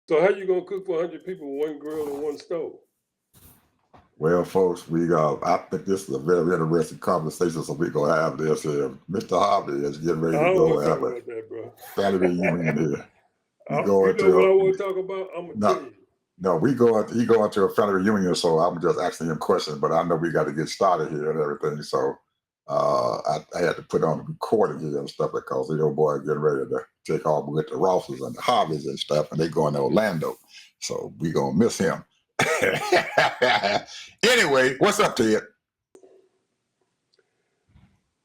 So how you gonna cook for 100 people with one grill and one stove? Well, folks, I think this is a very interesting conversation, so we're gonna have this here. Mr. Harvey is getting I ready to don't go want to have talk a about that, bro. family reunion here. We You go know what into I want to talk about? I'm gonna tell no, you. no, he go into a family reunion, so I'm just asking him questions, but I know we got to get started here and everything, so I had to put on the recording here and stuff because the old boy getting ready to take off with the Rosses and the Harveys and stuff, and they going to Orlando, so we gonna miss him. Anyway, what's up, Ted?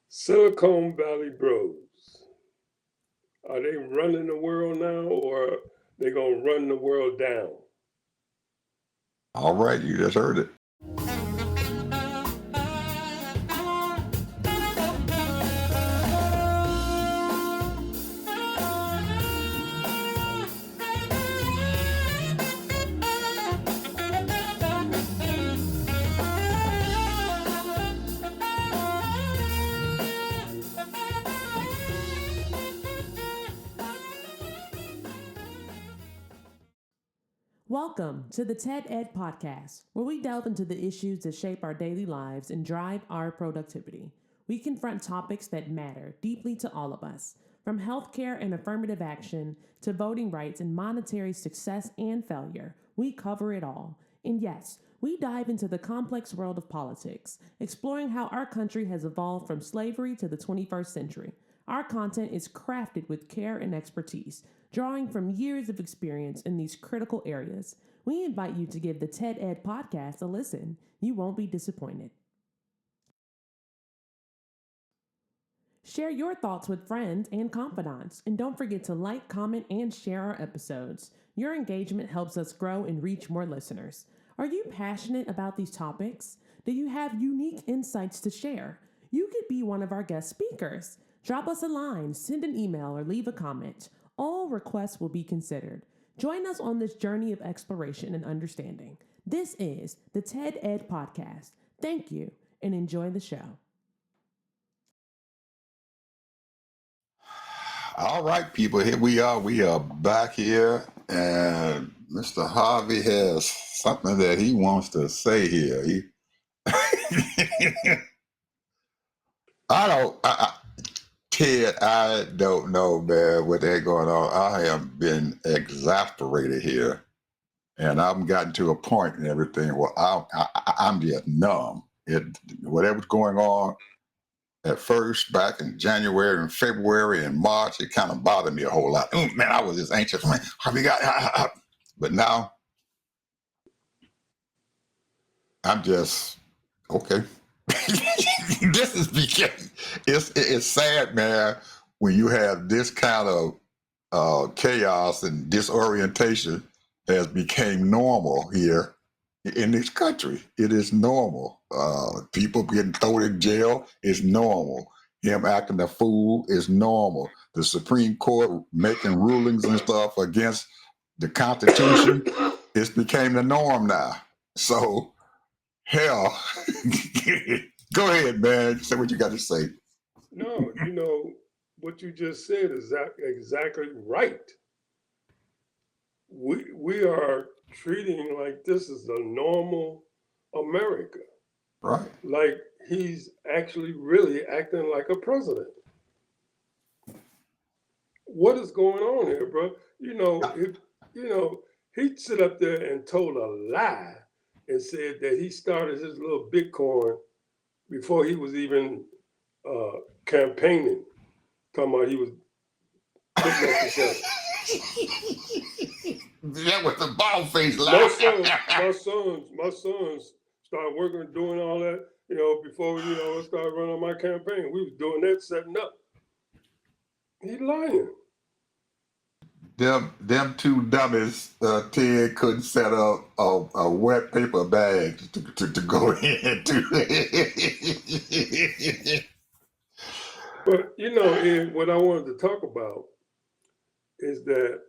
Silicon Valley Bros. Are they running the world now, or they gonna run the world down? All right, you just heard it. Welcome to the TED Ed Podcast, where we delve into the issues that shape our daily lives and drive our productivity. We confront topics that matter deeply to all of us, from healthcare and affirmative action to voting rights and monetary success and failure. We cover it all. And yes, we dive into the complex world of politics, exploring how our country has evolved from slavery to the 21st century. Our content is crafted with care and expertise, drawing from years of experience in these critical areas. We invite you to give the TED Ed podcast a listen. You won't be disappointed. Share your thoughts with friends and confidants, and don't forget to like, comment, and share our episodes. Your engagement helps us grow and reach more listeners. Are you passionate about these topics? Do you have unique insights to share? You could be one of our guest speakers. Drop us a line, send an email, or leave a comment. All requests will be considered. Join us on this journey of exploration and understanding. This is the TED Ed Podcast. Thank you, and enjoy the show. All right, people, here we are. We are back here, and Mr. Harvey has something that he wants to say here. Ted, I don't know, man, what they're going on. I have been exasperated here, and I've gotten to a point and everything where I'm just numb. Whatever's going on at first, back in January and February and March, it kind of bothered me a whole lot. Man, I was just anxious. Man, but now I'm just okay. This is becoming. It's sad, man, when you have this kind of chaos and disorientation has became normal here in this country. It is normal. People getting thrown in jail is normal. Him acting a fool is normal. The Supreme Court making rulings and stuff against the Constitution, it's became the norm now. So, hell, go ahead, man. Say what you got to say. No, what you just said is exactly right. We are treating like this is the normal America. Right. Like he's actually really acting like a president. What is going on here, bro? He'd sit up there and told a lie and said that he started his little Bitcoin before he was even campaigning. Talking about he was putting that together. That was the bald face My lie. sons started working, doing all that, before, I started running my campaign. We was doing that, setting up. He lying. Them two dummies, Ted couldn't set up a wet paper bag to go into. But, Ed, what I wanted to talk about is that,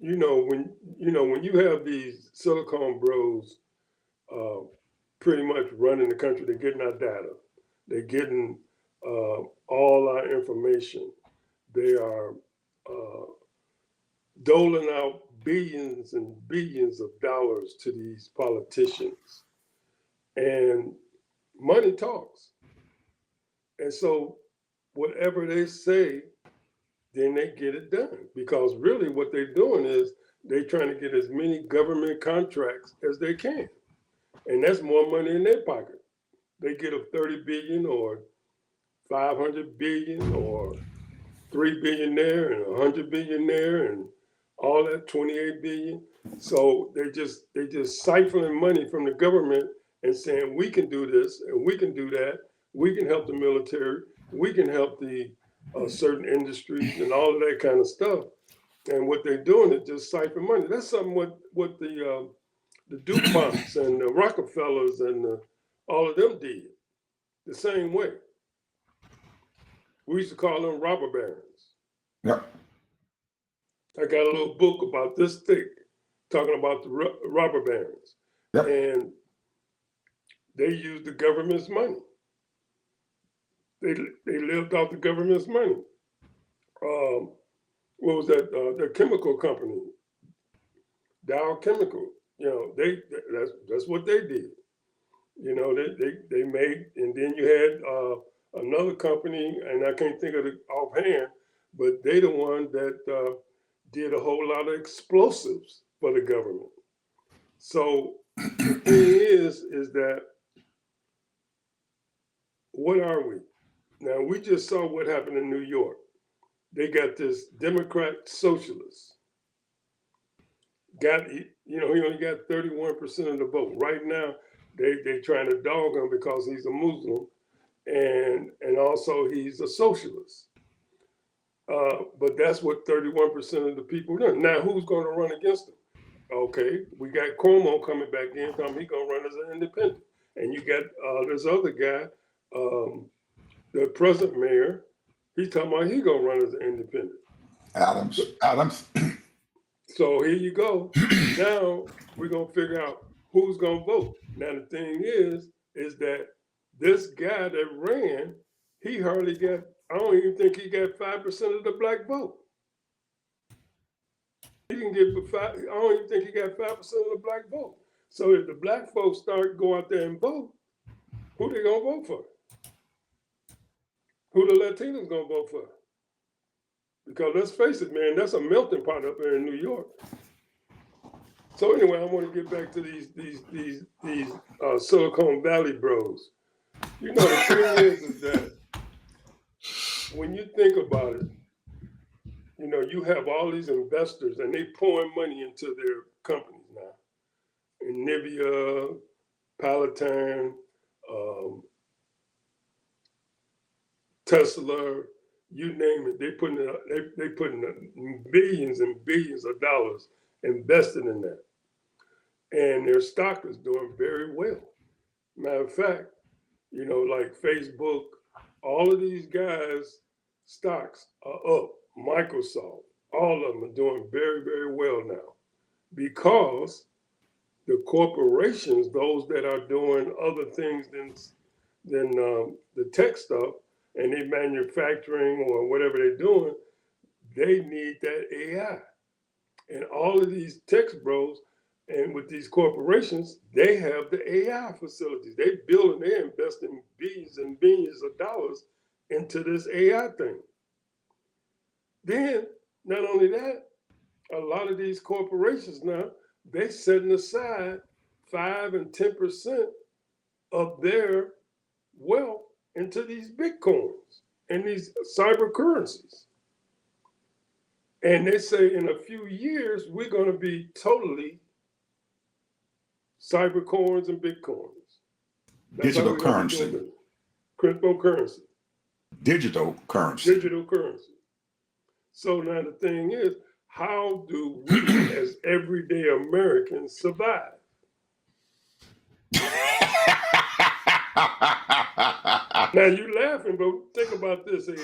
when you have these Silicon Bros pretty much running the country, they're getting our data. They're getting all our information. They are doling out billions and billions of dollars to these politicians. And money talks. And so whatever they say, then they get it done. Because really what they're doing is they're trying to get as many government contracts as they can. And that's more money in their pocket. They get a 30 billion or 500 billion or 3 billion there and 100 billion there and all that 28 billion. So they just siphoning money from the government and saying we can do this and we can do that. We can help the military. We can help the certain industries and all of that kind of stuff. And what they're doing is just siphon money. That's something what the DuPonts and the Rockefellers and all of them did the same way. We used to call them robber barons. Yep. I got a little book about this thick talking about the robber barons. Yep. And they used the government's money. They lived off the government's money. What was that? The chemical company, Dow Chemical. You know, that's what they did. You know, they made, and then you had another company, and I can't think of it offhand, but they the one that did a whole lot of explosives for the government. So the thing is that what are we? Now we just saw what happened in New York. They got this Democrat socialist. He only got 31% of the vote. Right now, they trying to dog him because he's a Muslim, and also he's a socialist. But that's what 31% of the people do. Now, who's going to run against him? Okay, we got Cuomo coming back in, talking he's going to run as an independent. And you got this other guy, the present mayor, he's talking about he's going to run as an independent. Adams. So here you go. Now we're going to figure out who's going to vote. Now, the thing is that this guy that ran, he hardly got, I don't even think he got 5% of the black vote. He can get I don't even think he got 5% of the black vote. So if the black folks start go out there and vote, who they gonna vote for? Who the Latinos gonna vote for? Because let's face it, man, that's a melting pot up there in New York. So anyway, I want to get back to these Silicon Valley bros. You know, the thing is that when you think about it, you know, you have all these investors and they pouring money into their companies now. In Nivea, Palatine, Tesla, you name it. They putting billions and billions of dollars invested in that. And their stock is doing very well. Matter of fact, you know, like Facebook, all of these guys' stocks are up. Microsoft, all of them are doing very, very well now because the corporations, those that are doing other things than the tech stuff, and they manufacturing or whatever they're doing, they need that AI. And all of these tech bros and with these corporations, they have the AI facilities. They build and they invest in billions and billions of dollars into this AI thing. Then, not only that, a lot of these corporations now, they setting aside 5 and 10% of their wealth into these Bitcoins and these cyber currencies. And they say in a few years, we're going to be totally cyber coins and Bitcoins. That's Digital currency. Cryptocurrency. Digital currency. Digital currency. So now the thing is, how do we as everyday Americans survive? Now you laughing, but think about this, Ed.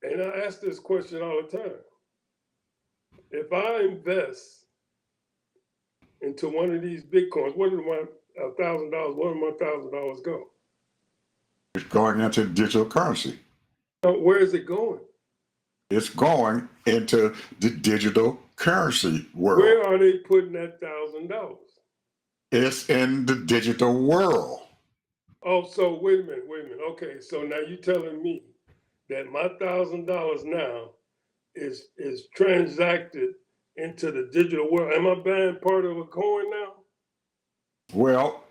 And I ask this question all the time. If I invest into one of these Bitcoins, where did my $1,000, where did my $1,000 go? It's going into digital currency. Where is it going? It's going into the digital currency world. Where are they putting that $1,000? It's in the digital world. Oh, so wait a minute. Okay, so now you're telling me that my $1,000 now is transacted into the digital world. Am I buying part of a coin now? Well,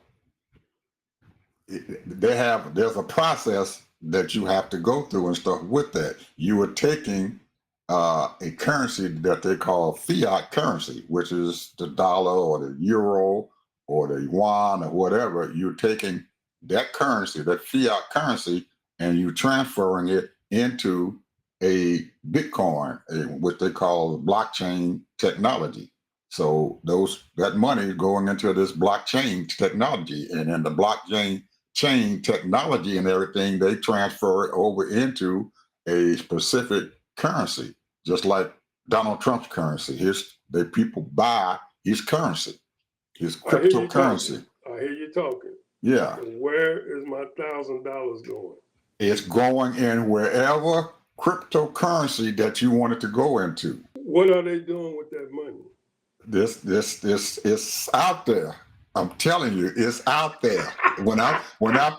there's a process that you have to go through and stuff with that. You are taking a currency that they call fiat currency, which is the dollar or the euro or the yuan or whatever. You're taking that currency, that fiat currency, and you're transferring it into a Bitcoin, what they call blockchain technology. So that money is going into this blockchain technology, and in the blockchain chain technology and everything, they transfer it over into a specific currency, just like Donald Trump's currency. The people buy his currency, his cryptocurrency. I hear you talking. Yeah. So where is my $1,000 going? It's going in wherever cryptocurrency that you want it to go into. What are they doing with that money? This is out there. I'm telling you, it's out there. When I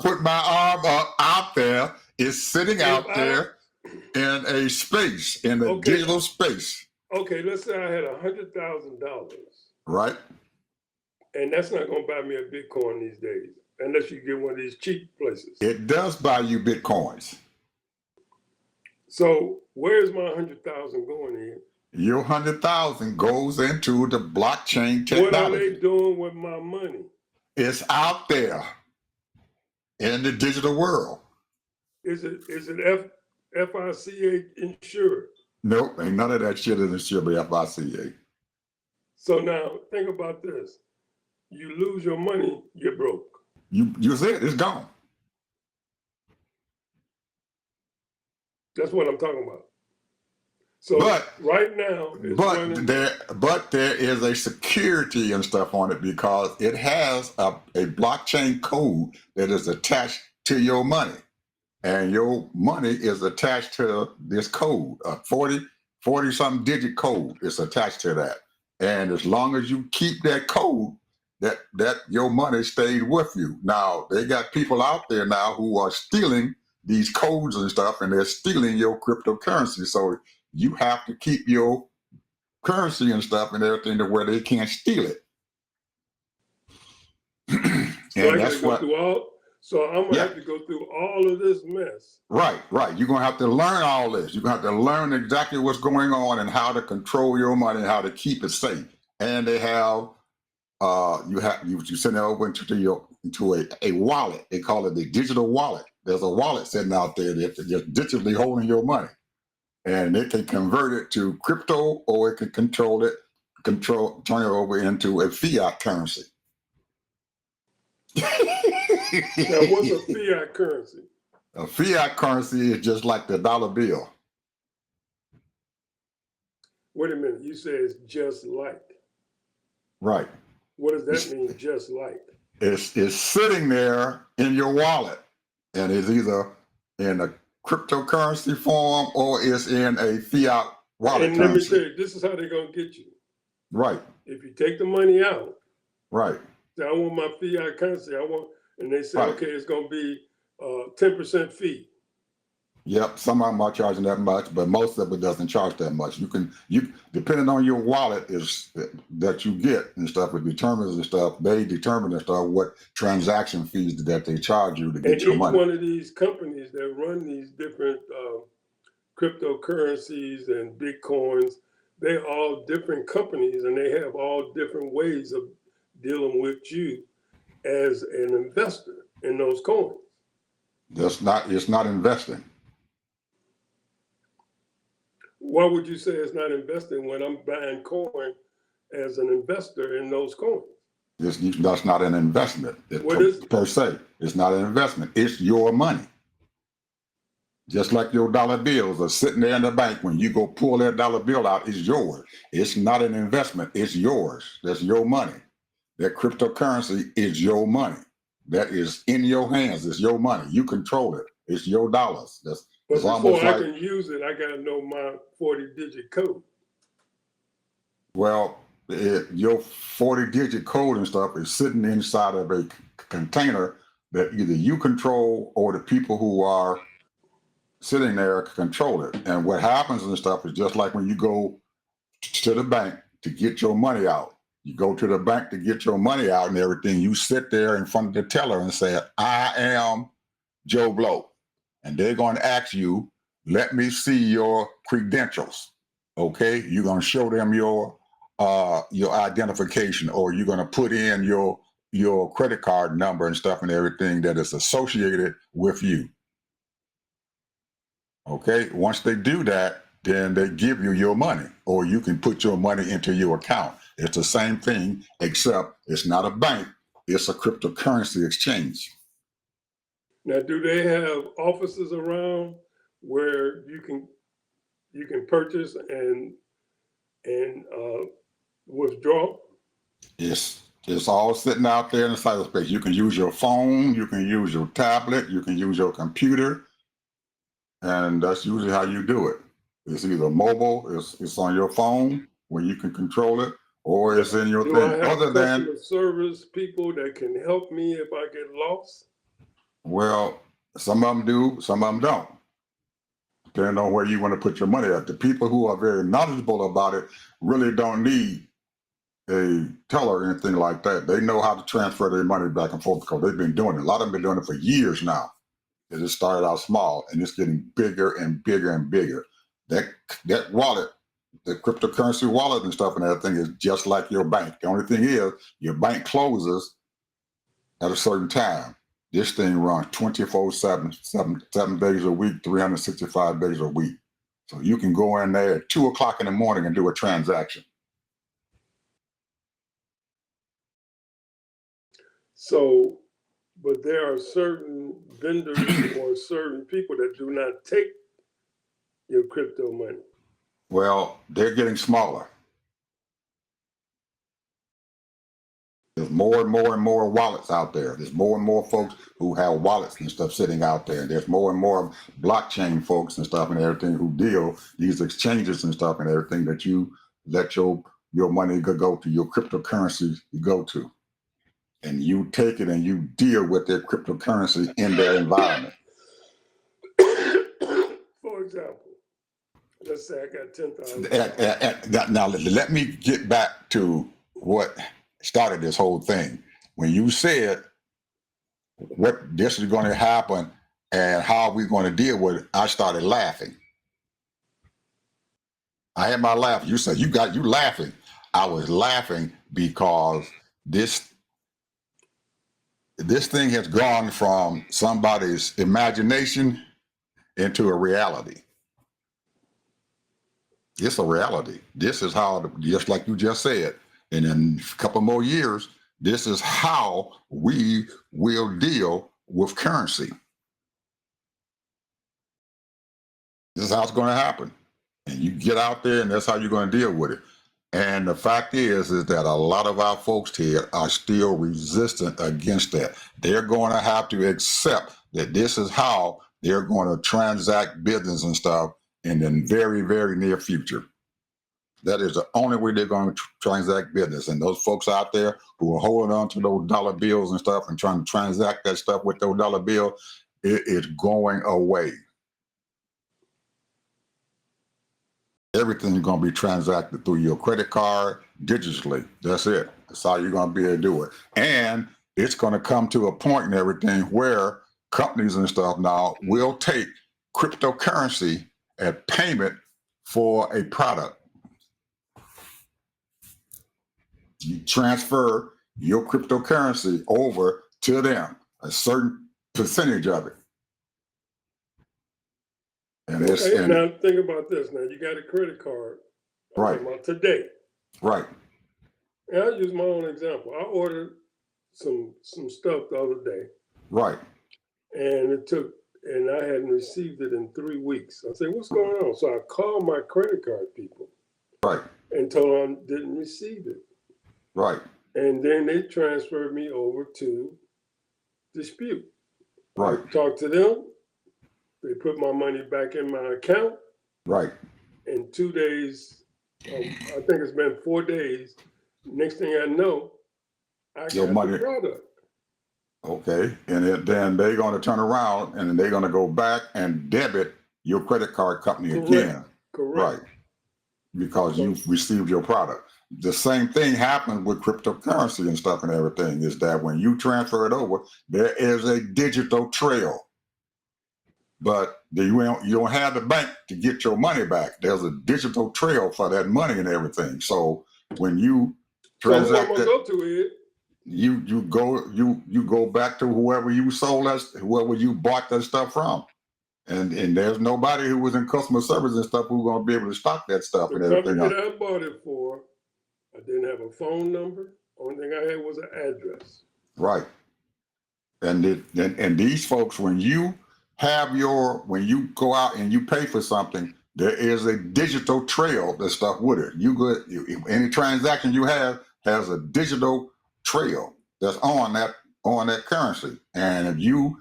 put my arm up out there, it's sitting out there in a space, in a digital space. Okay, let's say I had $100,000. Right. And that's not going to buy me a Bitcoin these days, unless you get one of these cheap places. It does buy you Bitcoins. So where's my 100,000 going in? Your 100,000 goes into the blockchain technology. What are they doing with my money? It's out there in the digital world. Is it FICA insured? Nope, ain't none of that shit is insured by FICA. So now think about this. You lose your money, you're broke. You said it's gone. That's what I'm talking about. So right now, there is a security and stuff on it because it has a blockchain code that is attached to your money, and your money is attached to this code, a 40 something digit code is attached to that. And as long as you keep that code, that your money stayed with you. Now they got people out there now who are stealing these codes and stuff, and they're stealing your cryptocurrency. So you have to keep your currency and stuff and everything to where they can't steal it. So I'm gonna have to go through all of this mess. Right. You're gonna have to learn all this. You're gonna have to learn exactly what's going on and how to control your money and how to keep it safe. And they have you send it over into a wallet. They call it the digital wallet. There's a wallet sitting out there that's just digitally holding your money. And it can convert it to crypto, or it can turn it over into a fiat currency. Now, what's a fiat currency? A fiat currency is just like the dollar bill. Wait a minute, you say it's just like. Right. What does that mean, just like? It's sitting there in your wallet, and it's either in a cryptocurrency form or it's in a fiat wallet and currency. Let me tell you, this is how they're going to get you. Right. If you take the money out, right. Say, I want my fiat currency, and they say, okay, it's going to be 10% fee. Yep, some of them are charging that much, but most of it doesn't charge that much. You depending on your wallet that you get and stuff, it determines and stuff. They determine and stuff what transaction fees that they charge you to get your money. And each one of these companies that run these different cryptocurrencies and Bitcoins, they're all different companies, and they have all different ways of dealing with you as an investor in those coins. It's not investing. Why would you say it's not investing when I'm buying coin as an investor in those coins? That's not an investment per se. It's not an investment. It's your money. Just like your dollar bills are sitting there in the bank. When you go pull that dollar bill out, it's yours. It's not an investment. It's yours. That's your money. That cryptocurrency is your money. That is in your hands. It's your money. You control it. It's your dollars. But It's before almost I like, can use it, I got to know my 40-digit code. well, your 40-digit code and stuff is sitting inside of a container that either you control or the people who are sitting there control it. And what happens and stuff is just like when you go to the bank to get your money out. You go to the bank to get your money out and everything. You sit there in front of the teller and say, I am Joe Blow. And they're going to ask you, let me see your credentials. Okay. You're going to show them your identification, or you're going to put in your credit card number and stuff and everything that is associated with you. Okay. Once they do that, then they give you your money, or you can put your money into your account. It's the same thing, except it's not a bank, it's a cryptocurrency exchange. Now, do they have offices around where you can purchase and withdraw? It's all sitting out there in the cyberspace. You can use your phone, you can use your tablet, you can use your computer, and that's usually how you do it. It's either mobile, it's on your phone where you can control it, or it's in your Do I thing. have Other than, customer service people that can help me if I get lost? well, some of them do, some of them don't, depending on where you want to put your money at. The people who are very knowledgeable about it really don't need a teller or anything like that. They know how to transfer their money back and forth because they've been doing it. A lot of them been doing it for years now. It just started out small and it's getting bigger and bigger and bigger. That wallet, the cryptocurrency wallet and stuff and everything is just like your bank. The only thing is your bank closes at a certain time. This thing runs 24/7, 7 days a week, 365 days a week. So you can go in there at 2 o'clock in the morning and do a transaction. So, but there are certain vendors or certain people that do not take your crypto money. Well, they're getting smaller. There's more and more and more wallets out there. There's more and more folks who have wallets and stuff sitting out there. There's more and more blockchain folks and stuff and everything who deal these exchanges and stuff and everything that you let your money go to, your cryptocurrency go to. And you take it and you deal with their cryptocurrency in their environment. For example, let's say I got $10,000. Now, let me get back to what started this whole thing. When you said what this is going to happen and how we're going to deal with it, I started laughing. I had my laugh. You said you laughing. I was laughing because this thing has gone from somebody's imagination into a reality. It's a reality. This is how, just like you just said, and in a couple more years, this is how we will deal with currency. This is how it's going to happen. And you get out there and that's how you're going to deal with it. And the fact is that a lot of our folks here are still resistant against that. They're going to have to accept that this is how they're going to transact business and stuff in the very, very near future. That is the only way they're going to transact business. And those folks out there who are holding on to those dollar bills and stuff and trying to transact that stuff with those dollar bills, it is going away. Everything is going to be transacted through your credit card digitally. That's it. That's how you're going to be able to do it. And it's going to come to a point and everything where companies and stuff now will take cryptocurrency as payment for a product. You transfer your cryptocurrency over to them, a certain percentage of it. And Okay, now think about this. Now you got a credit card. Right. About today. Right. And I'll use my own example. I ordered some stuff the other day. Right. And I hadn't received it in 3 weeks. I said, what's going on? So I called my credit card people. Right. And told them I didn't receive it. Right. And then they transferred me over to Dispute. Right. I talked to them. They put my money back in my account. Right. In 2 days, I think it's been 4 days. Next thing I know, I Your got the money. product. Okay. And then they're going to turn around and they're going to go back and debit your credit card company again. Correct. Right. Because you've received your product. The same thing happens with cryptocurrency and stuff and everything, is that when you transfer it over, there is a digital trail. But you don't have the bank to get your money back. There's a digital trail for that money and everything. So when you transact, so who I'm gonna go to is you go back to whoever you sold us, whoever you bought that stuff from. And there's nobody who was in customer service and stuff who's gonna be able to stock that stuff the and everything company else. that I bought it for. I didn't have a phone number. Only thing I had was an address. Right. And these folks, when you go out and you pay for something, there is a digital trail that stuff with it. Any transaction you have has a digital trail that's on that currency. And if you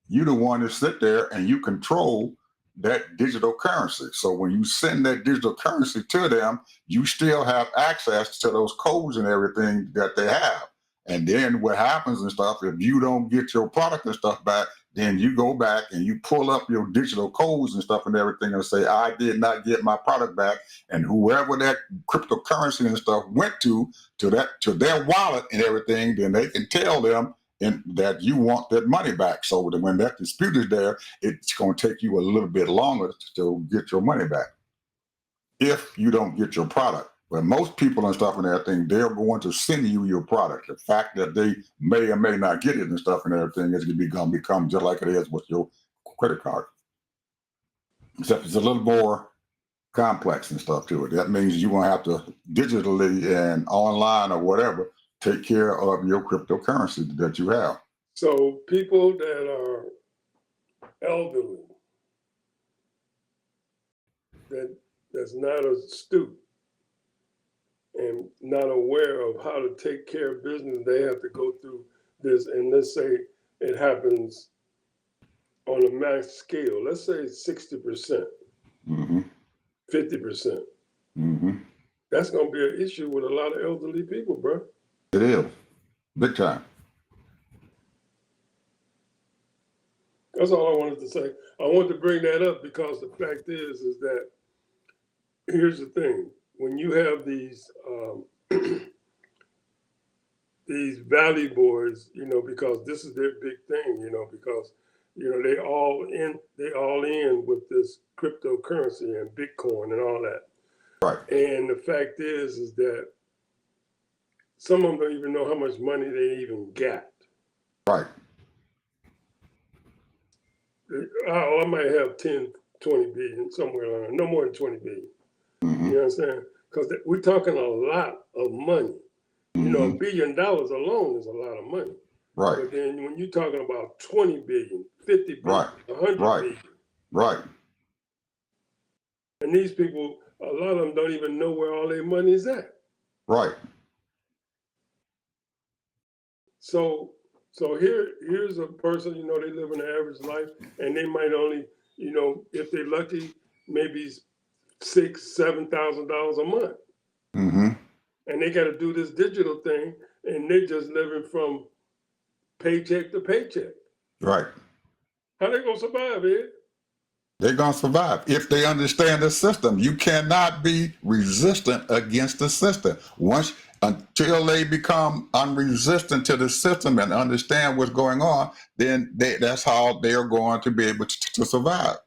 the one to sit there and you control that digital currency. So when you send that digital currency to them, you still have access to those codes and everything that they have. And then what happens and stuff, if you don't get your product and stuff back, then you go back and you pull up your digital codes and stuff and everything and say, I did not get my product back. And whoever that cryptocurrency and stuff went to their wallet and everything, then they can tell them that you want that money back. So when that dispute is there, it's going to take you a little bit longer to get your money back if you don't get your product. But most people and stuff and everything, they're going to send you your product. The fact that they may or may not get it and stuff and everything is going to become just like it is with your credit card. Except it's a little more complex and stuff to it. That means you're going to have to digitally and online or whatever take care of your cryptocurrency that you have. So people that are elderly, that's not astute and not aware of how to take care of business, they have to go through this. And let's say it happens on a mass scale. Let's say 60%, Mm-hmm. 50%. Mm-hmm. That's going to be an issue with a lot of elderly people, bro. It is. Big time. That's all I wanted to say. I wanted to bring that up because the fact is that here's the thing: when you have these these valley boys, because this is their big thing, because they all in with this cryptocurrency and Bitcoin and all that. Right. And the fact is that some of them don't even know how much money they even got. Right. I might have 10, 20 billion somewhere around, no more than 20 billion. Mm-hmm. You know what I'm saying? Because we're talking a lot of money. Mm-hmm. $1 billion alone is a lot of money. Right. But then when you're talking about 20 billion, 50 billion, Right. 100 Right. billion. Right. And these people, a lot of them don't even know where all their money is at. Right. So here's a person, they live an average life, and they might only, if they're lucky, maybe $6,000-$7,000 a month. Mm-hmm. And they got to do this digital thing, and they're just living from paycheck to paycheck. Right. How they gonna survive, Ed? They're going to survive if they understand the system. You cannot be resistant against the system. Until they become unresistant to the system and understand what's going on, then that's how they are going to be able to survive.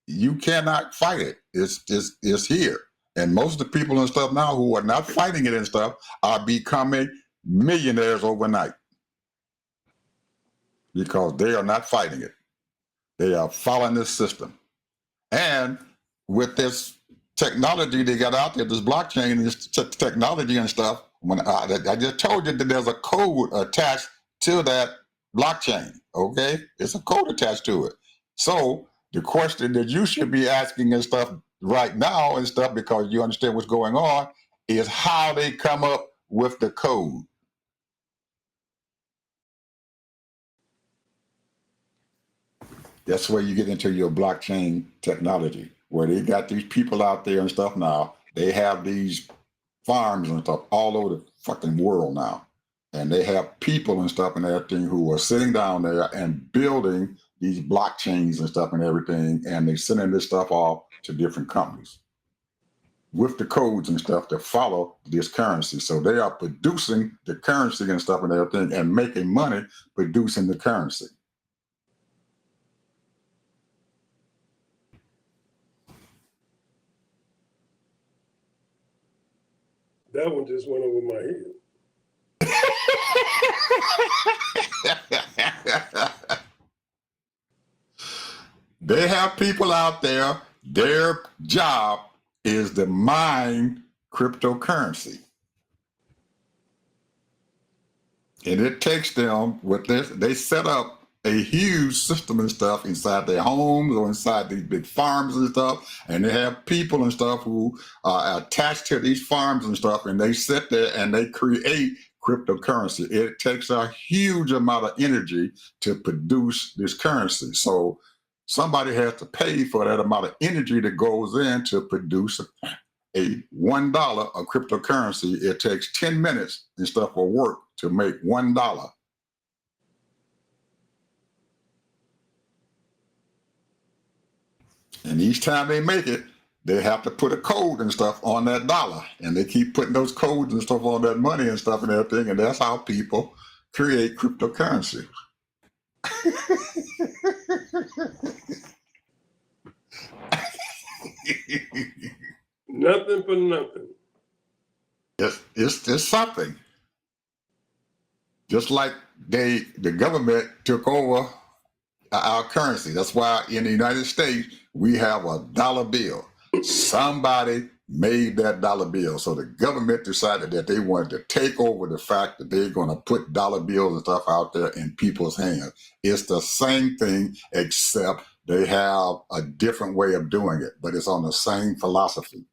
You cannot fight it. It's here. And most of the people and stuff now who are not fighting it and stuff are becoming millionaires overnight because they are not fighting it. They are following this system. And with this technology they got out there, this blockchain, this technology and stuff, when I just told you that there's a code attached to that blockchain, okay? It's a code attached to it. So the question that you should be asking and stuff right now and stuff, because you understand what's going on, is how they come up with the code. That's where you get into your blockchain technology, where they got these people out there and stuff now. They have these farms and stuff all over the fucking world now. And they have people and stuff and everything who are sitting down there and building these blockchains and stuff and everything. And they're sending this stuff off to different companies with the codes and stuff that follow this currency. So they are producing the currency and stuff and everything and making money producing the currency. That one just went over my head. They have people out there, their job is to mine cryptocurrency. And it takes them with this, they set up a huge system and stuff inside their homes or inside these big farms and stuff. And they have people and stuff who are attached to these farms and stuff, and they sit there and they create cryptocurrency. It takes a huge amount of energy to produce this currency. So somebody has to pay for that amount of energy that goes in to produce a $1 of cryptocurrency. It takes 10 minutes and stuff of work to make $1. And each time they make it, they have to put a code and stuff on that dollar. And they keep putting those codes and stuff on that money and stuff and everything. And that's how people create cryptocurrency. Nothing for nothing. It's something. Just like the government took over our currency. That's why in the United States, we have a dollar bill. Somebody made that dollar bill. So the government decided that they wanted to take over the fact that they're going to put dollar bills and stuff out there in people's hands. It's the same thing, except they have a different way of doing it, but it's on the same philosophy.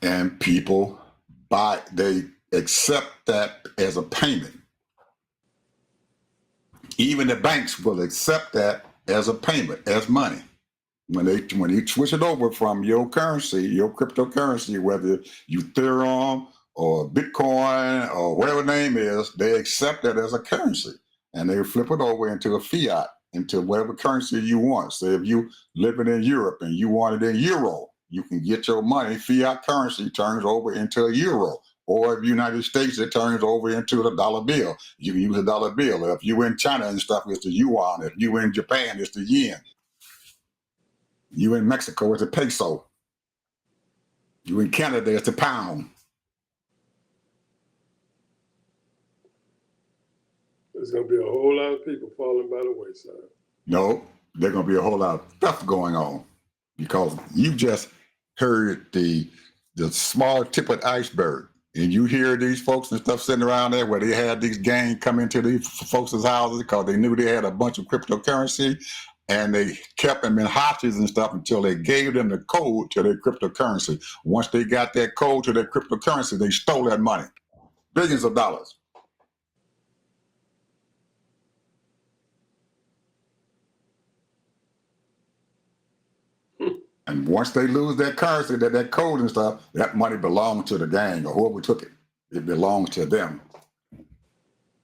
And people they accept that as a payment. Even the banks will accept that as a payment, as money. When you switch it over from your currency, your cryptocurrency, whether you Ethereum or Bitcoin or whatever the name is, they accept that as a currency. And they flip it over into a fiat, into whatever currency you want. So if you living in Europe and you want it in euro, you can get your money, fiat currency turns over into a euro. Or if United States, it turns over into the dollar bill. You can use a dollar bill. If you in China and stuff, it's the yuan. If you in Japan, it's the yen. You in Mexico, it's the peso. You in Canada, it's the pound. There's going to be a whole lot of people falling by the wayside. No, there's going to be a whole lot of stuff going on because you just heard the small tip of the iceberg. And you hear these folks and stuff sitting around there where they had these gangs come into these folks' houses because they knew they had a bunch of cryptocurrency, and they kept them in hostages and stuff until they gave them the code to their cryptocurrency. Once they got that code to their cryptocurrency, they stole that money, billions of dollars. And once they lose that currency, that code and stuff, that money belongs to the gang or whoever took it. It belongs to them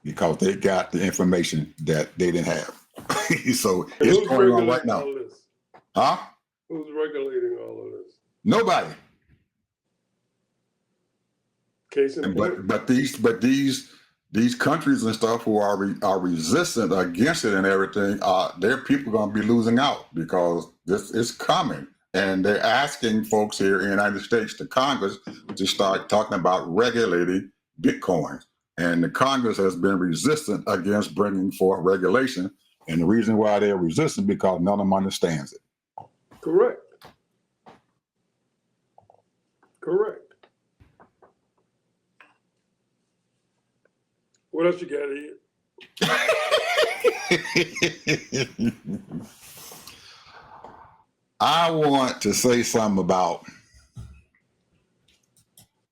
because they got the information that they didn't have. So And it's going on right now. All this? Huh? Who's regulating all of this? Nobody. Case in point. But these countries and stuff who are resistant against it and everything, their people are going to be losing out because this is coming. And they're asking folks here in the United States, the Congress, to start talking about regulating Bitcoin. And the Congress has been resistant against bringing forth regulation. And the reason why they're resistant because none of them understands it. Correct. What else you got here? I want to say something about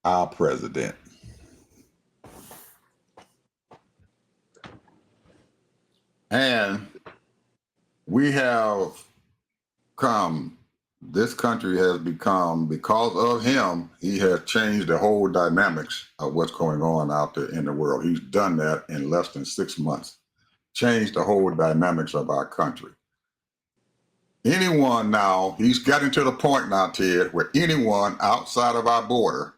our president. And we have this country has become, because of him, he has changed the whole dynamics of what's going on out there in the world. He's done that in less than 6 months, changed the whole dynamics of our country. Anyone now, he's gotten to the point now, Ted, where anyone outside of our border,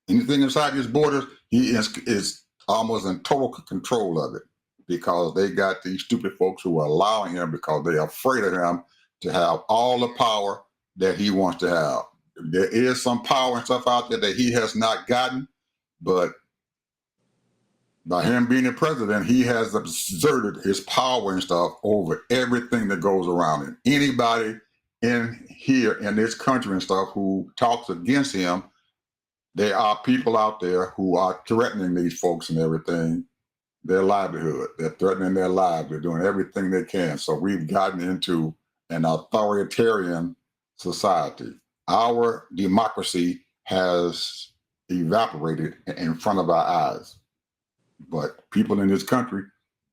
anything inside his borders, he is almost in total control of it, because they got these stupid folks who are allowing him, because they're afraid of him, to have all the power that he wants to have. There is some power and stuff out there that he has not gotten, but by him being the president, he has exerted his power and stuff over everything that goes around him. Anybody in here in this country and stuff who talks against him, there are people out there who are threatening these folks and everything, their livelihood. They're threatening their lives. They're doing everything they can. So we've gotten into an authoritarian society. Our democracy has evaporated in front of our eyes. But people in this country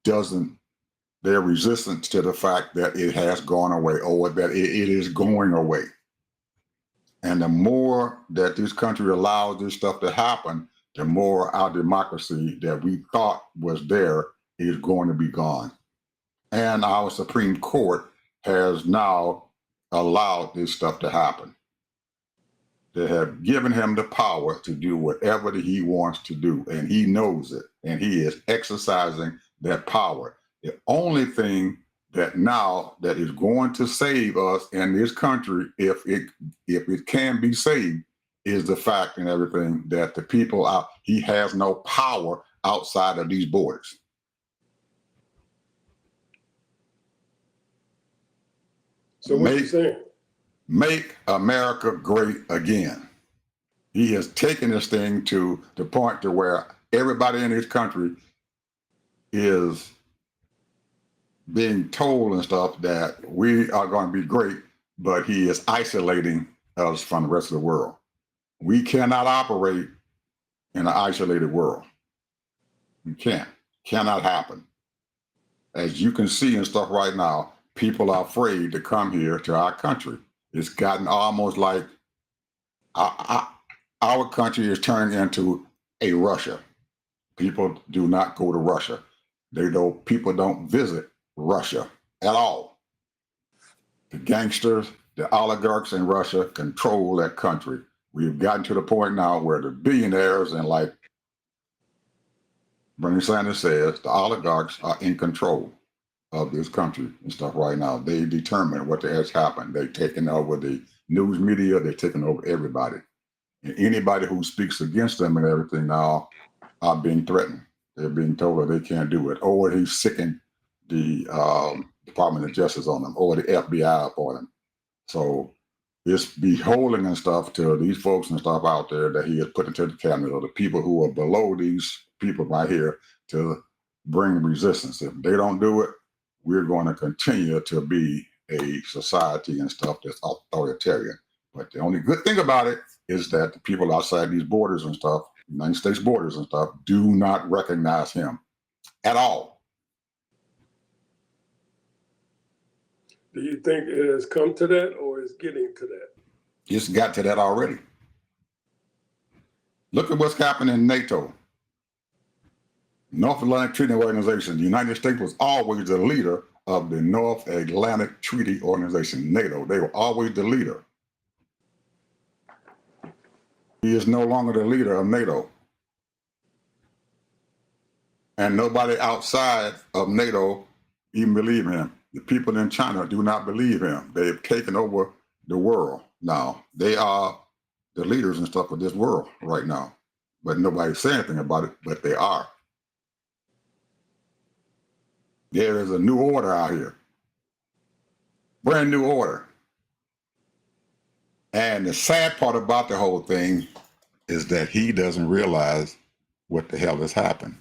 they're resistant to the fact that it has gone away, or that it is going away. And the more that this country allows this stuff to happen, the more our democracy that we thought was there is going to be gone. And our Supreme Court has now allowed this stuff to happen. They have given him the power to do whatever he wants to do, and he knows it, and he is exercising that power. The only thing that now that is going to save us in this country, if it can be saved, is the fact and everything that the people out, he has no power outside of these borders. So what you saying? Make America great again. He has taken this thing to the point to where everybody in this country is being told and stuff that we are going to be great, but he is isolating us from the rest of the world. We cannot operate in an isolated world. We cannot happen. As you can see and stuff right now, people are afraid to come here to our country. It's gotten almost like our country is turning into a Russia. People do not go to Russia. People don't visit Russia at all. The gangsters, the oligarchs in Russia control that country. We've gotten to the point now where the billionaires, and like Bernie Sanders says, the oligarchs are in control of this country and stuff right now. They determine what the heck's happened. They've taken over the news media. They've taken over everybody. And anybody who speaks against them and everything now are being threatened. They're being told that they can't do it, or he's sicking the Department of Justice on them, or the FBI for them. So it's beholding and stuff to these folks and stuff out there that he has put into the cabinet, or the people who are below these people right here, to bring resistance. If they don't do it, we're going to continue to be a society and stuff that's authoritarian. But the only good thing about it is that the people outside these borders and stuff, United States borders and stuff, do not recognize him at all. Do you think it has come to that, or is getting to that? It's got to that already. Look at what's happening in NATO. North Atlantic Treaty Organization. The United States was always the leader of the North Atlantic Treaty Organization, NATO. They were always the leader. He is no longer the leader of NATO. And nobody outside of NATO even believe him. The people in China do not believe him. They've taken over the world now. They are the leaders and stuff of this world right now. But nobody say anything about it, but they are. There is a new order out here. Brand new order. And the sad part about the whole thing is that he doesn't realize what the hell has happened.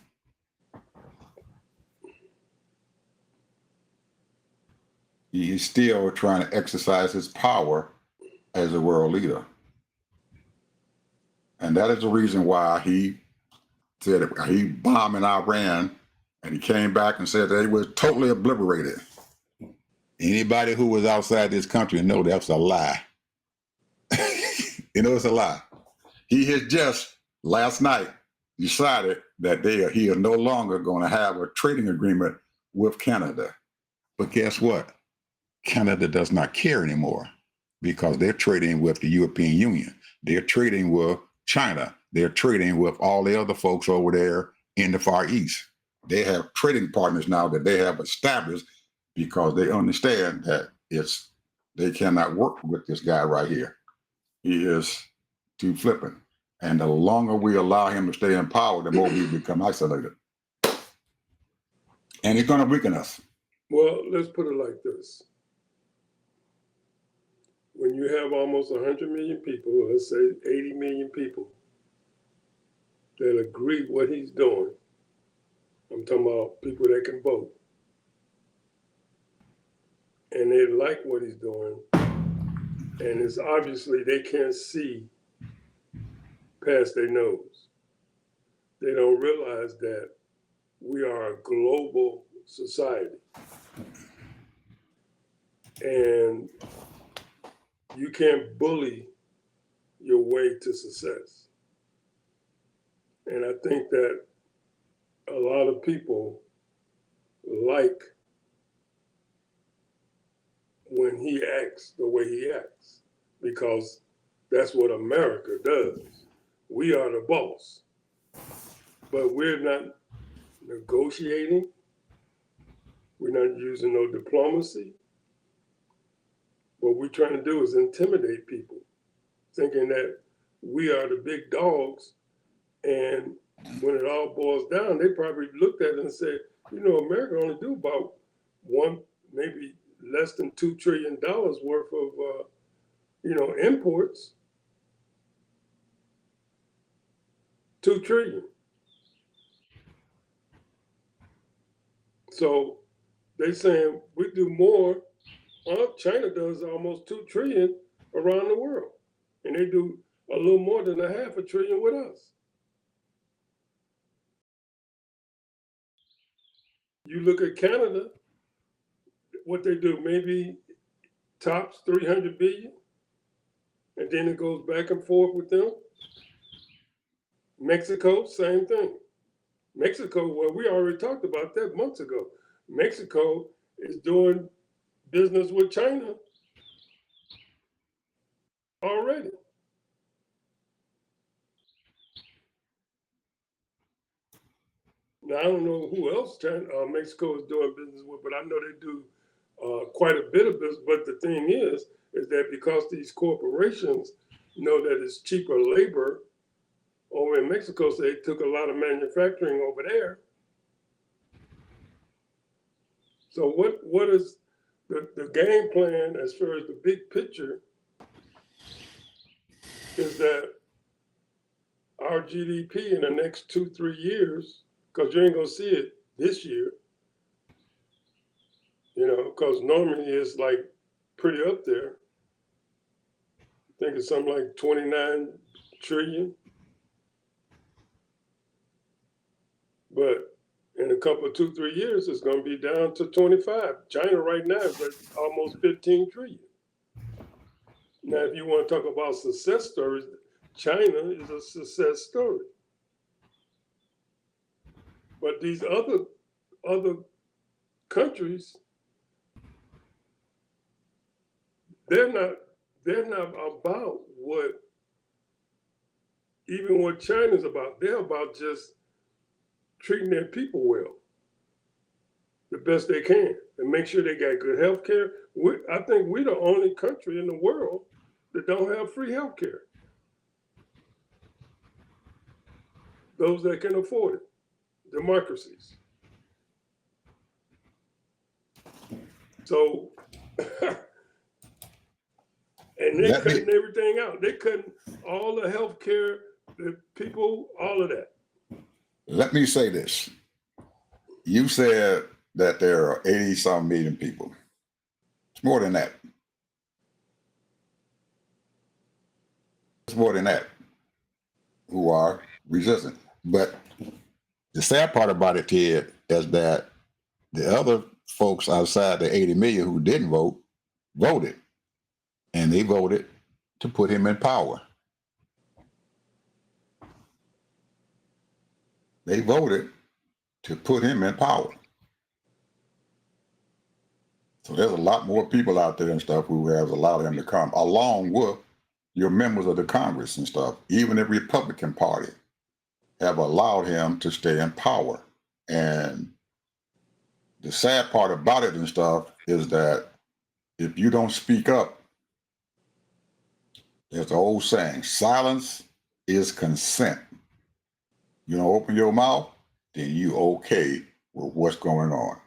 He's still trying to exercise his power as a world leader. And that is the reason why he said he bombed in Iran And he came back and said they were totally obliterated. Anybody who was outside this country know that's a lie. It's a lie. He has just last night decided that he is no longer going to have a trading agreement with Canada. But guess what? Canada does not care anymore because they're trading with the European Union. They're trading with China. They're trading with all the other folks over there in the Far East. They have trading partners now that they have established because they understand that they cannot work with this guy right here. He is too flippant. And the longer we allow him to stay in power, the more we become isolated. And it's going to weaken us. Well, let's put it like this. When you have almost 100 million people, let's say 80 million people, that agree what he's doing, I'm talking about people that can vote, and they like what he's doing, and it's obviously they can't see past their nose. They don't realize that we are a global society. And you can't bully your way to success. And I think that a lot of people like when he acts the way he acts, because that's what America does. We are the boss, but we're not negotiating. We're not using no diplomacy. What we're trying to do is intimidate people, thinking that we are the big dogs. And when it all boils down, they probably looked at it and said, America only do about maybe less than $2 trillion worth of, imports. 2 trillion. So they saying we do more. China does almost 2 trillion around the world, and they do a little more than a half a trillion with us. You look at Canada, what they do, maybe tops 300 billion, and then it goes back and forth with them. Mexico, same thing. Mexico, well, we already talked about that months ago. Mexico is doing business with China already. Now, I don't know who else Mexico is doing business with, but I know they do quite a bit of business. But the thing is that because these corporations know that it's cheaper labor over in Mexico, so they took a lot of manufacturing over there. So what is the game plan as far as the big picture is that our GDP in the next 2-3 years, because you ain't gonna see it this year, because normally it's like pretty up there. I think it's something like 29 trillion. But in a couple of 2-3 years, it's going to be down to 25. China right now is at almost 15 trillion. Now, if you want to talk about success stories, China is a success story. But these other countries, they're not about what China's about. They're about just treating their people well, the best they can, and make sure they got good health care. I think we're the only country in the world that don't have free health care. Those that can afford it, democracies. So, and they're cutting everything out. They're cutting all the health care, the people, all of that. Let me say this. You said that there are 80-some million people. It's more than that. It's more than that who are resistant. But The sad part about it, Ted, is that the other folks outside the 80 million who didn't vote voted, and they voted to put him in power. They voted to put him in power. So there's a lot more people out there and stuff who has allowed him to come, along with your members of the Congress and stuff. Even the Republican Party have allowed him to stay in power. And the sad part about it and stuff is that if you don't speak up, there's the old saying, silence is consent. You don't open your mouth, then you okay with what's going on.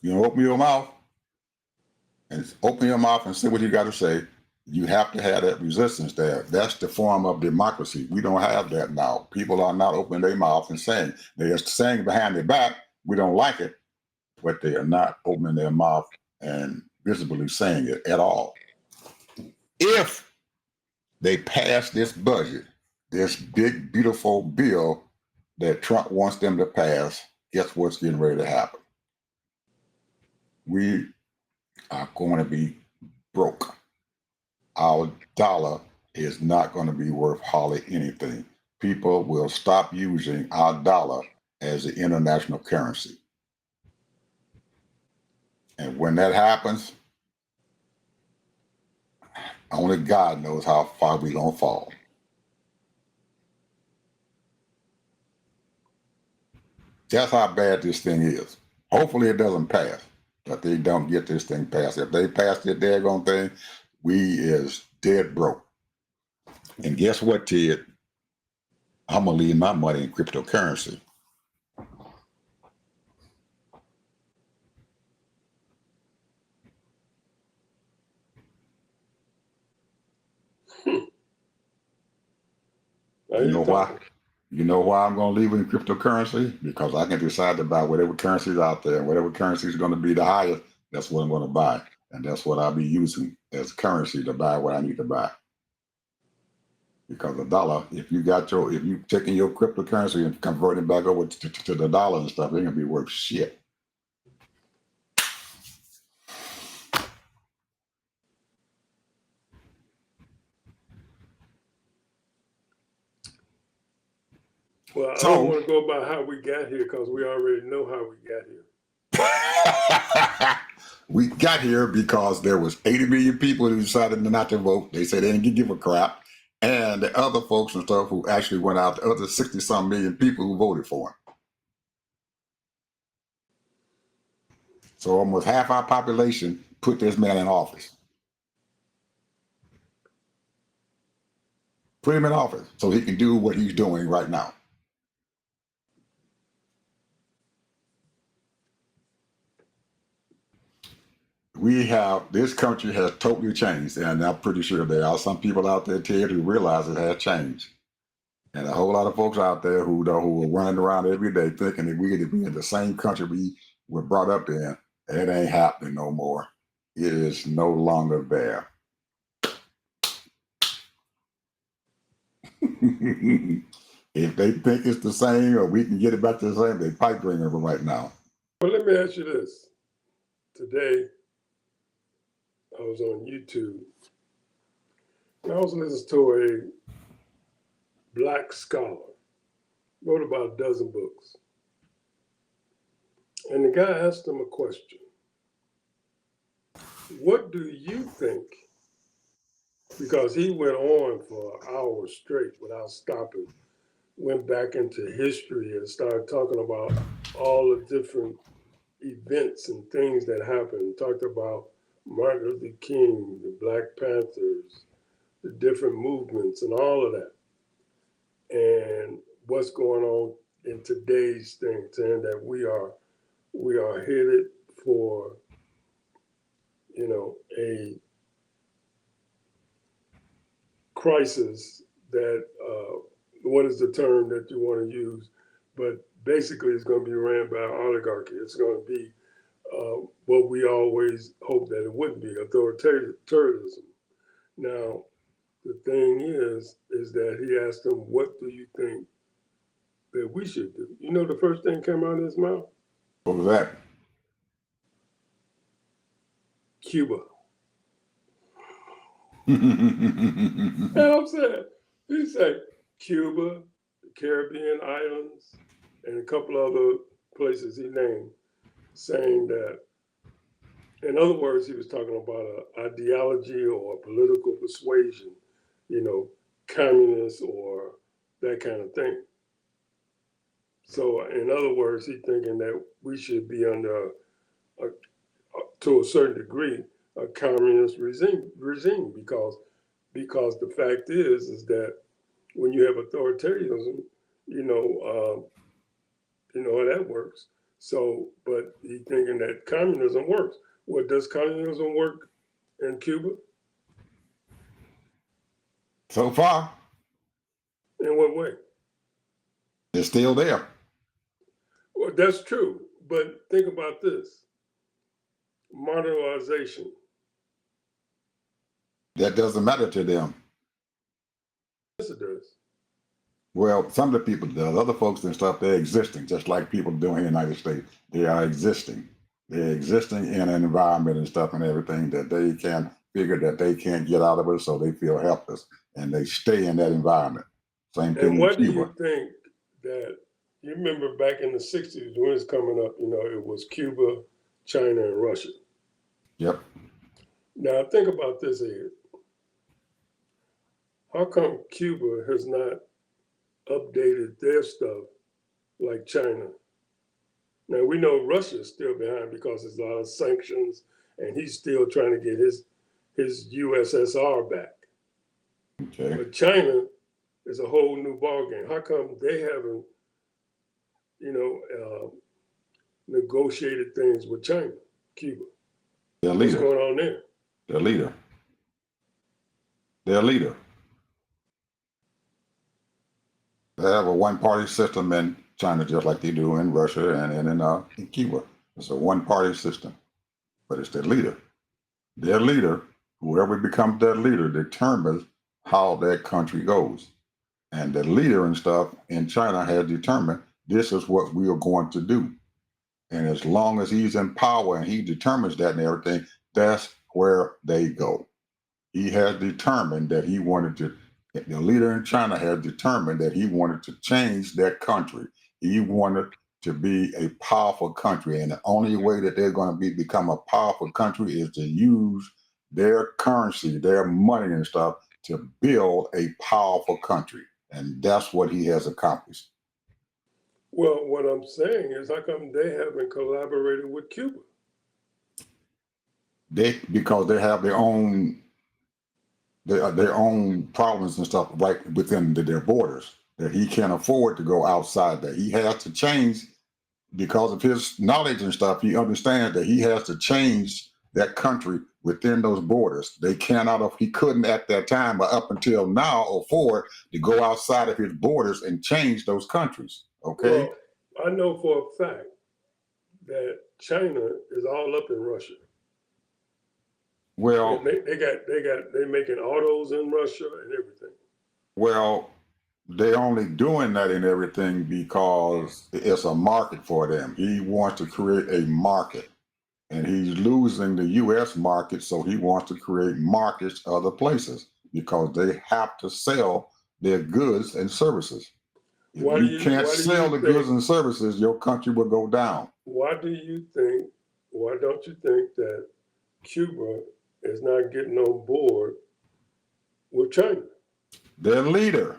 You don't open your mouth and say what you got to say. You have to have that resistance there. That's the form of democracy. We don't have that now. People are not opening their mouth and saying. They're saying behind their back, we don't like it, but they are not opening their mouth and visibly saying it at all. If they pass this budget, this big, beautiful bill that Trump wants them to pass, guess what's getting ready to happen? We are going to be broke. Our dollar is not going to be worth hardly anything. People will stop using our dollar as the international currency. And when that happens, only God knows how far we're going to fall. That's how bad this thing is. Hopefully it doesn't pass, but they don't get this thing passed. If they pass this daggone thing, we is dead broke. And guess what, Ted? I'm going to leave my money in cryptocurrency. You know why? You know why I'm going to leave it in cryptocurrency? Because I can decide to buy whatever currency is out there, and whatever currency is going to be the highest, that's what I'm going to buy. And that's what I'll be using as currency to buy what I need to buy. Because the dollar, if you taking your cryptocurrency and converting it back over to the dollar and stuff, it ain't going to be worth shit. Well, I don't want to go about how we got here because we already know how we got here. We got here because there was 80 million people who decided not to vote. They said they didn't give a crap. And the other folks and stuff who actually went out, the other 60-some million people who voted for him. So almost half our population put this man in office. Put him in office so he can do what he's doing right now. This country has totally changed, and I'm pretty sure there are some people out there, Ted, who realize it has changed. And a whole lot of folks out there who are running around every day thinking that we're going to be in the same country we were brought up in. It ain't happening no more. It is no longer there. If they think it's the same or we can get it back to the same, they pipe dreaming right now. Well, let me ask you this. Today, I was on YouTube, and I was listening to a black scholar, wrote about a dozen books. And the guy asked him a question. What do you think? Because he went on for hours straight without stopping, went back into history and started talking about all the different events and things that happened. Talked about Martin Luther King, the Black Panthers, the different movements and all of that. And what's going on in today's thing, saying that we are headed for, a crisis that, what is the term that you want to use? But basically it's going to be ran by oligarchy. It's going to be what we always hope that it wouldn't be, authoritarianism. Now, the thing is that he asked him, what do you think that we should do. You know, the first thing came out of his mouth? What was that? Cuba. And I'm saying, he said Cuba, the Caribbean islands, and a couple other places he named, saying that, in other words, he was talking about an ideology or a political persuasion, you know, communist or that kind of thing. So, in other words, he's thinking that we should be under, to a certain degree, a communist regime because the fact is that when you have authoritarianism, you know how that works. So, but he's thinking that communism works. Well, does communism work in Cuba? So far, In what way? it's still there. Well, that's true. But think about this: modernization. That doesn't matter to them. Yes, it does. Well, some of the people do. Other folks and stuff, they're existing, just like people do in the United States. They are existing. They're existing in an environment and stuff and everything that they can figure that they can't get out of it, so they feel helpless and they stay in that environment. Same thing And in what do Cuba. you think that you remember back in the 60s when it was coming up, it was Cuba, China, and Russia. Yep. Now think about this here. How come Cuba has not updated their stuff like China? Now we know Russia's still behind because there's a lot of sanctions and he's still trying to get his USSR back. Okay. But China is a whole new ballgame. How come they haven't, negotiated things with China, Cuba? Their What's leader. going on there? Their leader. Their leader. They have a one-party system in China, just like they do in Russia and in Cuba. It's a one-party system, but it's their leader. Their leader, whoever becomes their leader, determines how that country goes. And the leader and stuff in China has determined this is what we are going to do. And as long as he's in power and he determines that and everything, that's where they go. He has determined that the leader in China has determined that he wanted to change that country. He wanted to be a powerful country. And the only way that they're going to become a powerful country is to use their currency, their money and stuff to build a powerful country. And that's what he has accomplished. Well, what I'm saying is, how come they haven't collaborated with Cuba? Because they have their own problems and stuff right within their borders that he can't afford to go outside that. He has to change because of his knowledge and stuff. He understands that he has to change that country within those borders. He couldn't at that time, but up until now, afford to go outside of his borders and change those countries. Okay. Well, I know for a fact that China is all up in Russia. Well, They making autos in Russia and everything. well, they only doing that and everything because it's a market for them. He wants to create a market, and he's losing the U.S. market, so he wants to create markets other places because they have to sell their goods and services. If you can't sell the goods and services, your country will go down. Why don't you think that Cuba is not getting on board with China? Their leader,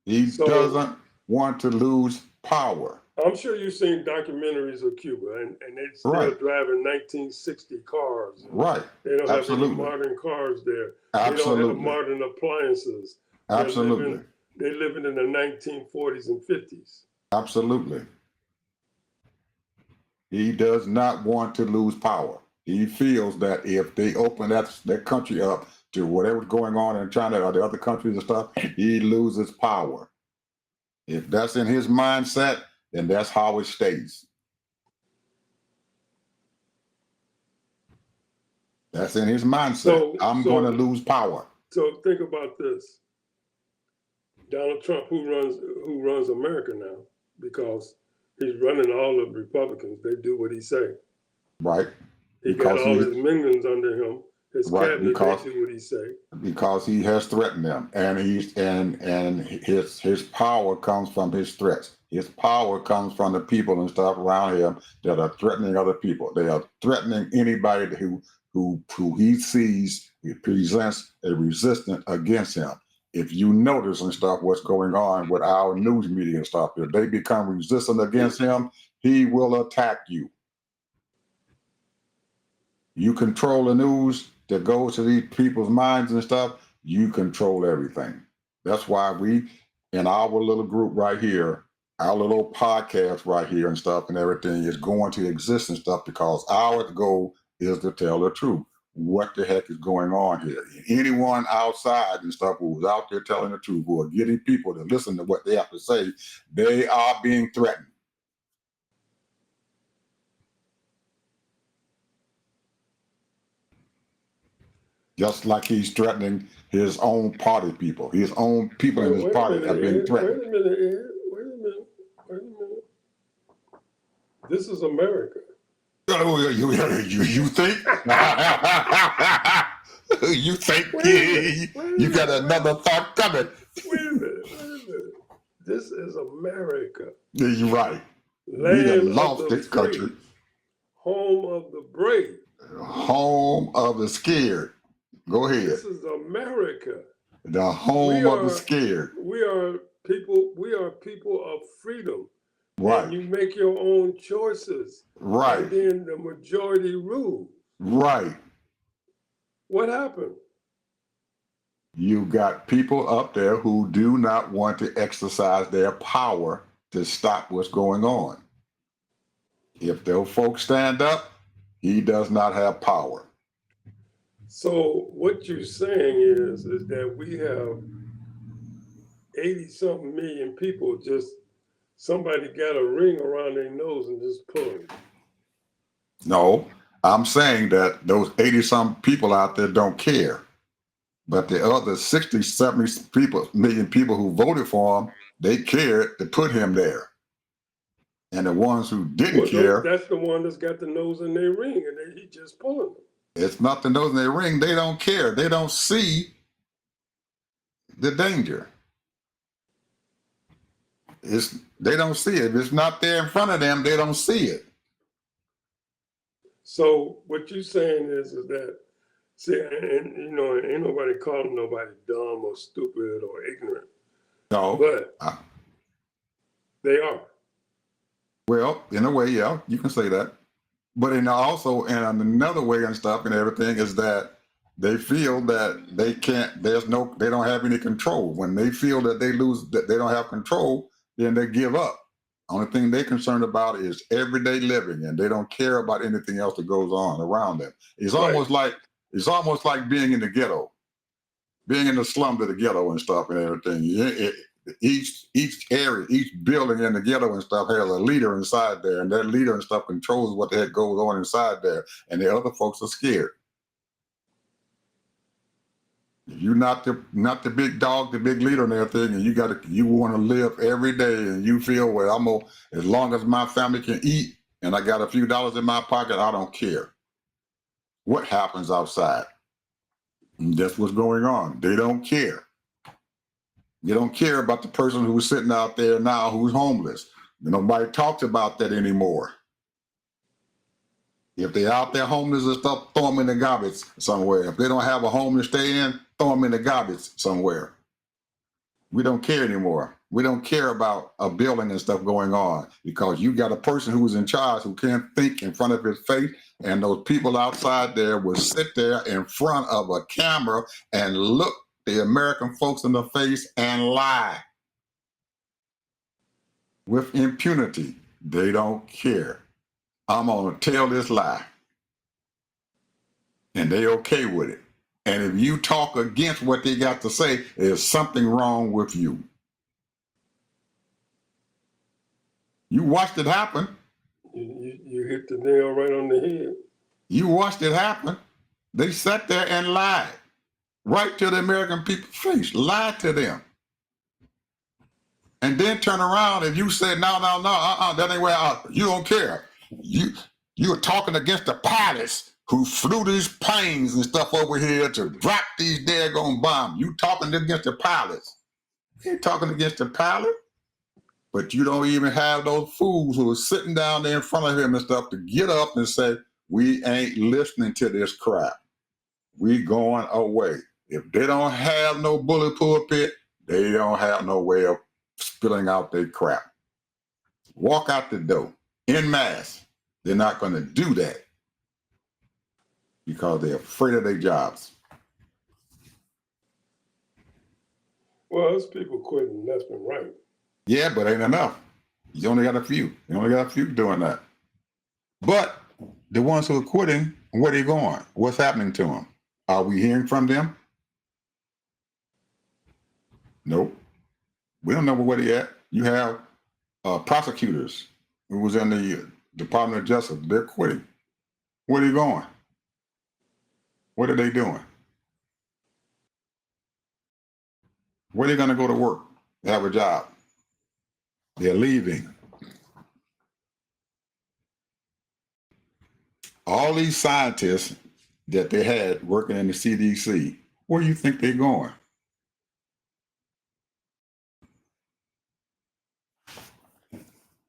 he doesn't want to lose power. I'm sure you've seen documentaries of Cuba, and they're still driving 1960 cars. Right. They don't Absolutely. have any modern cars there. Absolutely. They don't have modern appliances. Absolutely. They're living in the 1940s and 50s. Absolutely. He does not want to lose power. He feels that if they open that country up to whatever's going on in China or the other countries and stuff, he loses power. If that's in his mindset, then that's how it stays. That's in his mindset. I'm going to lose power. So think about this. Donald Trump, who runs America now, because he's running all the Republicans. They do what he say. Right. He got Because all he his minions under him. His right cabinet, they because do what he say. because he has threatened them, and his power comes from his threats. His power comes from the people and stuff around him that are threatening other people. They are threatening anybody who he sees presents a resistance against him. If you notice and stuff what's going on with our news media and stuff, if they become resistant against him, he will attack you. You control the news that goes to these people's minds and stuff, you control everything. That's why we, in our little group right here, our little podcast right here and stuff and everything is going to exist and stuff because our goal is to tell the truth. What the heck is going on here? Anyone outside and stuff who's out there telling the truth, who are getting people to listen to what they have to say, they are being threatened. Just like he's threatening his own party people. His own people in his Wait a party minute, have been Ed. threatened. Wait a minute, Ed. Wait a minute. Wait a minute. This is America. Oh, you think? You think you got another thought coming? Wait a minute. This is America. You're right. Land We of lost the this country. free, home of the brave. Home of the scared. Go ahead. This is America. The home of the scared. We are people of freedom. Right. And you make your own choices. Right. And then the majority rules. Right. What happened? You got people up there who do not want to exercise their power to stop what's going on. If those folks stand up, he does not have power. So what you're saying is that we have 80-something million people, just somebody got a ring around their nose and just pulling. No, I'm saying that those 80-some people out there don't care. But the other 60, 70 million people who voted for him, they cared to put him there. And the ones who didn't care. That's the one that's got the nose in their ring and he just pulling them. It's not the nose in their ring. They don't care. They don't see the danger. They don't see it. If it's not there in front of them, they don't see it. So what you're saying is that, see, and you know, ain't nobody calling nobody dumb or stupid or ignorant. No. But they are. Well, in a way, yeah, you can say that. But also in another way and stuff and everything is that they feel that they don't have any control. When they feel that they don't have control, then they give up. Only thing they're concerned about is everyday living, and they don't care about anything else that goes on around them. It's almost like being in the ghetto, being in the slums of the ghetto and stuff and everything. Each area, each building in the ghetto and stuff has a leader inside there, and that leader and stuff controls what the heck goes on inside there, and the other folks are scared. If you're not the big dog, the big leader and everything, and you want to live every day, and you feel, well, as long as my family can eat and I got a few dollars in my pocket, I don't care what happens outside. And that's what's going on. They don't care. You don't care about the person who's sitting out there now who's homeless. Nobody talks about that anymore. If they're out there homeless and stuff, throw them in the garbage somewhere. If they don't have a home to stay in, throw them in the garbage somewhere. We don't care anymore. We don't care about a building and stuff going on because you got a person who's in charge who can't think in front of his face, and those people outside there will sit there in front of a camera and look the American folks in the face and lie with impunity. They don't care. I'm going to tell this lie. And they okay with it. And if you talk against what they got to say, there's something wrong with you. You watched it happen. You hit the nail right on the head. You watched it happen. They sat there and lied right to the American people's face, lied to them. And then turn around and you say, no, that ain't where you don't care. You are talking against the pilots who flew these planes and stuff over here to drop these daggone bombs. You talking against the pilots. You ain't talking against the pilot. But you don't even have those fools who are sitting down there in front of him and stuff to get up and say, we ain't listening to this crap. We going away. If they don't have no bullet pulpit, they don't have no way of spilling out their crap. Walk out the door en masse. They're not going to do that because they're afraid of their jobs. Well, there's people quitting left and right. Yeah, but ain't enough. You only got a few. You only got a few doing that. But the ones who are quitting, where are they going? What's happening to them? Are we hearing from them? Nope. We don't know where they're at. You have prosecutors who was in the Department of Justice. They're quitting. Where are they going? What are they doing? Where are they going to go to work? They have a job. They're leaving. All these scientists that they had working in the CDC, where do you think they're going?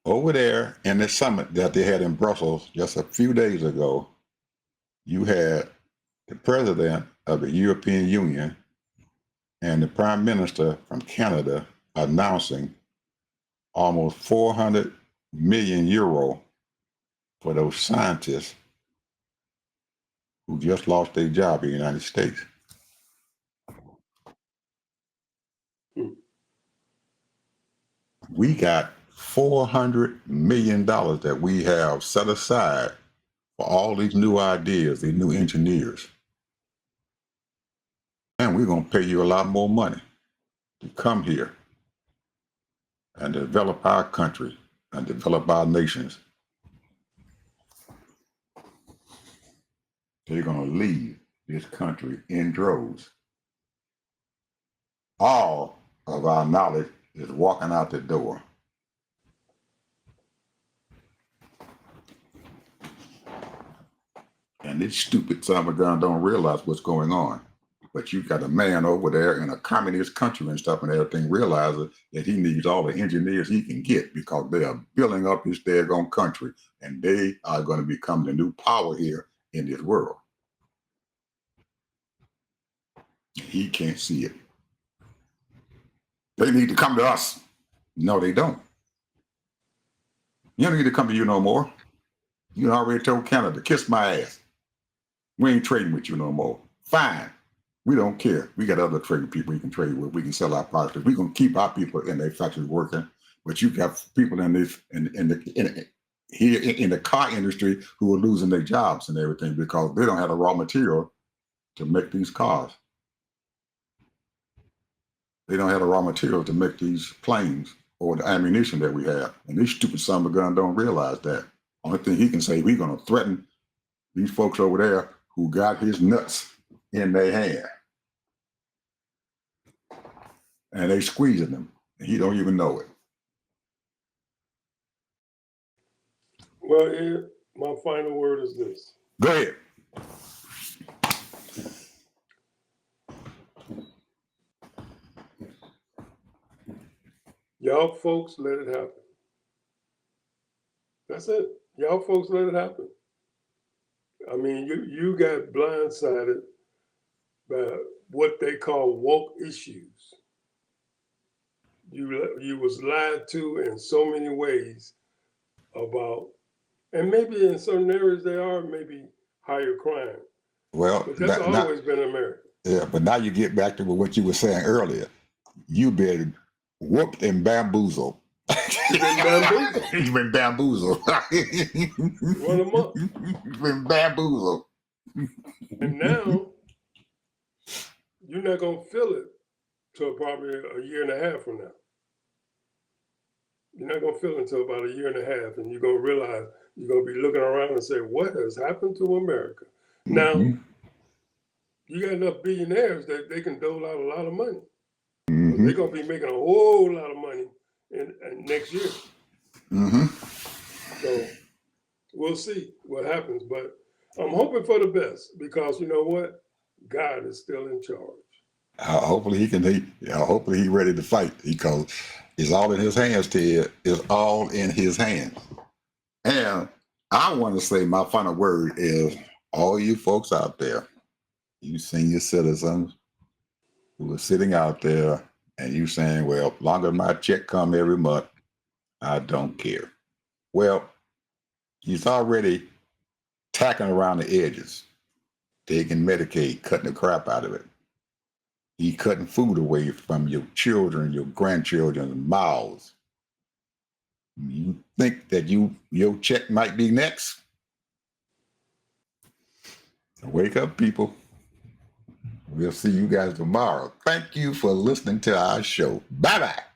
Over there in the summit that they had in Brussels just a few days ago, you had the president of the European Union and the prime minister from Canada announcing almost 400 million euro for those scientists who just lost their job in the United States. We got $400 million that we have set aside for all these new ideas, these new engineers. And we're going to pay you a lot more money to come here and develop our country and develop our nations. They're going to leave this country in droves. All of our knowledge is walking out the door. And this stupid son of a gun don't realize what's going on. But you got a man over there in a communist country and stuff and everything realizes that he needs all the engineers he can get because they are building up his daggone country and they are going to become the new power here in this world. He can't see it. They need to come to us. No, they don't. You don't need to come to you no more. You already told Canada, kiss my ass. We ain't trading with you no more. Fine. We don't care. We got other trading people we can trade with. We can sell our products. We're going to keep our people in their factories working. But you got people in the car industry who are losing their jobs and everything because they don't have the raw material to make these cars. They don't have the raw material to make these planes or the ammunition that we have. And these stupid son of a gun don't realize that. Only thing he can say, we're going to threaten these folks over there who got his nuts in their hand. And they squeezing them. And he don't even know it. Well, Ed, my final word is this. Go ahead. Y'all folks let it happen. That's it. Y'all folks let it happen. I mean, you got blindsided by what they call woke issues. You was lied to in so many ways about, and maybe in certain areas they are maybe higher crime. Well, but that's always been America. Yeah, but now you get back to what you were saying earlier. You've been whooped and bamboozled. You've been bamboozled. You've been bamboozled. Run them up. You've been bamboozled. And now you're not gonna feel it till probably a year and a half from now. You're not gonna feel it until about a year and a half, and you're gonna realize you're gonna be looking around and say, "What has happened to America?" Now, you got enough billionaires that they can dole out a lot of money. They're gonna be making a whole lot of money next year. Mm-hmm. So we'll see what happens. But I'm hoping for the best because you know what? God is still in charge. Hopefully he can. Hopefully he ready to fight because it's all in his hands. Ted, it's all in his hands. And I want to say my final word is all you folks out there, you senior citizens who are sitting out there and you saying, well, longer my check come every month, I don't care. Well, he's already tacking around the edges, taking Medicaid, cutting the crap out of it. He cutting food away from your children, your grandchildren's mouths. You think that your check might be next? Wake up, people. We'll see you guys tomorrow. Thank you for listening to our show. Bye-bye.